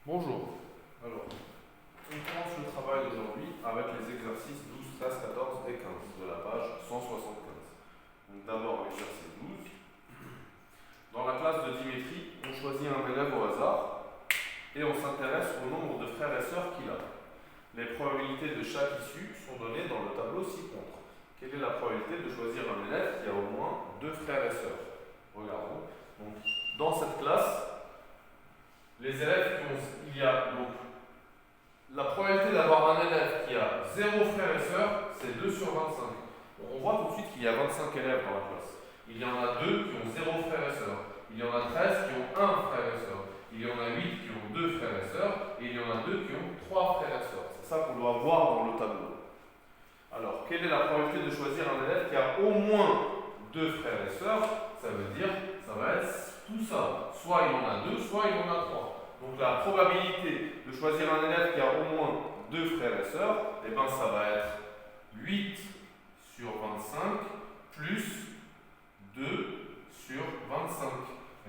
Bonjour. Alors, on commence le travail d'aujourd'hui avec les exercices 12, 13, 14 et 15 de la page 175. Donc d'abord l'exercice 12. Dans la classe de Dimitri, on choisit un élève au hasard et on s'intéresse au nombre de frères et sœurs qu'il a. Les probabilités de chaque issue sont données dans le tableau ci-contre. Quelle est la probabilité de choisir un élève qui a au moins 2 frères et sœurs? Regardons. Donc, dans cette classe, les élèves il y a donc la probabilité d'avoir un élève qui a 0 frères et sœurs, c'est 2 sur 25. On voit tout de suite qu'il y a 25 élèves dans la classe. Il y en a 2 qui ont 0 frères et sœurs. Il y en a 13 qui ont 1 frère et sœur. Il y en a 8 qui ont 2 frères et sœurs. Et il y en a 2 qui ont 3 frères et sœurs. C'est ça qu'on doit voir dans le tableau. Alors, quelle est la probabilité de choisir un élève qui a au moins 2 frères et sœurs? Ça veut dire, ça va être tout ça. Soit il en a 2, soit il en a 3. Donc la probabilité de choisir un élève qui a au moins 2 frères et sœurs, eh ben, ça va être 8 sur 25 plus 2 sur 25.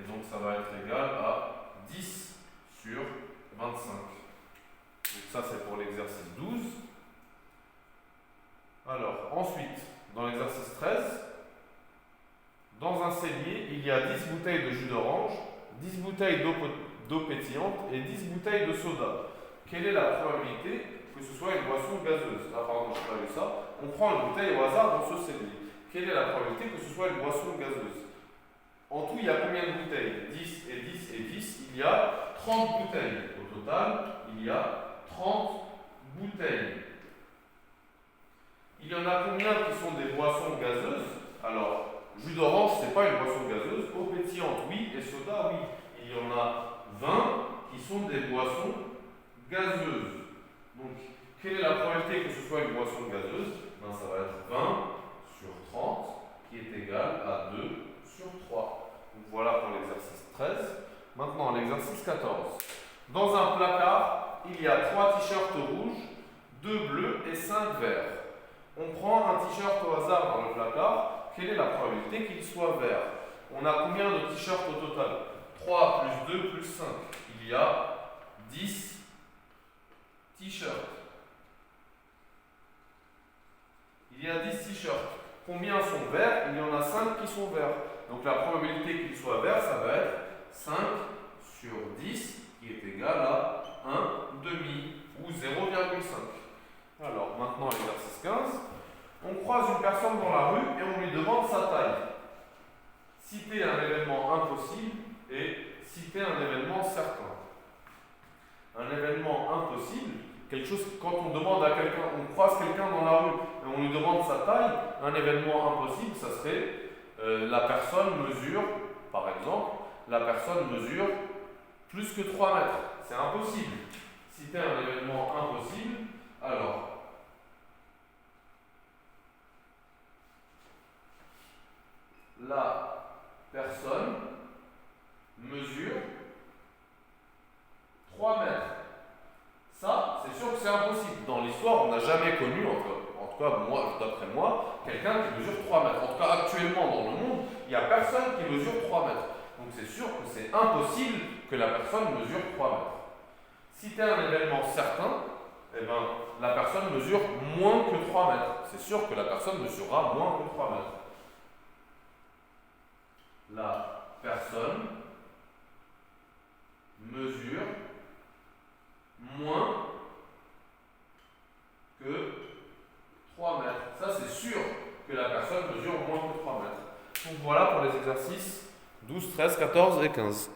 Et donc ça va être égal à 10 sur 25. Donc ça c'est pour l'exercice 12. Alors ensuite, dans l'exercice 13, dans un cellier, il y a 10 bouteilles de jus d'orange, 10 bouteilles d'eau pétillante et 10 bouteilles de soda. Quelle est la probabilité que ce soit une boisson gazeuse? Ah pardon, je n'ai pas lu ça. On prend une bouteille au hasard dans ce cellier. Quelle est la probabilité que ce soit une boisson gazeuse? En tout, il y a combien de bouteilles? 10 et 10 et 10. Il y a 30 bouteilles. Au total, il y a 30 bouteilles. Il y en a combien qui sont des boissons gazeuses? Alors, jus d'orange, ce n'est pas une boisson gazeuse. Eau pétillante, oui. Et soda, oui. Il y en a 20 qui sont des boissons gazeuses. Donc, quelle est la probabilité que ce soit une boisson gazeuse? Ben, ça va être 20 sur 30 qui est égal à 2 sur 3. Donc, voilà pour l'exercice 13. Maintenant, l'exercice 14. Dans un placard, il y a 3 t-shirts rouges, 2 bleus et 5 verts. On prend un t-shirt au hasard dans le placard. Quelle est la probabilité qu'il soit vert? On a combien de t-shirts au total? 3 plus 2 plus 5. Il y a 10 t-shirts. Il y a 10 t-shirts. Combien sont verts? Il y en a 5 qui sont verts. Donc la probabilité qu'il soit vert, ça va être 5 sur 10, qui est égal à 1 demi, ou 0,5. Alors maintenant l'exercice 15. On croise une personne dans la rue et on lui demande sa taille. Citer un événement impossible et citer un événement certain. Un événement impossible, quelque chose, quand on demande à quelqu'un, on croise quelqu'un dans la rue et on lui demande sa taille, un événement impossible, ça serait la personne mesure, par exemple, la personne mesure plus que 3 mètres. C'est impossible. Citer un événement impossible, alors, la personne mesure 3 mètres. Ça, c'est sûr que c'est impossible. Dans l'histoire, on n'a jamais connu, en tout cas, moi, d'après moi, quelqu'un qui mesure 3 mètres. En tout cas, actuellement, dans le monde, il n'y a personne qui mesure 3 mètres. Donc, c'est sûr que c'est impossible que la personne mesure 3 mètres. Citer un événement certain, eh ben, la personne mesure moins que 3 mètres. C'est sûr que la personne mesurera moins que 3 mètres. La personne mesure moins que 3 mètres. Ça, c'est sûr que la personne mesure moins que 3 mètres. Donc voilà pour les exercices 12, 13, 14 et 15.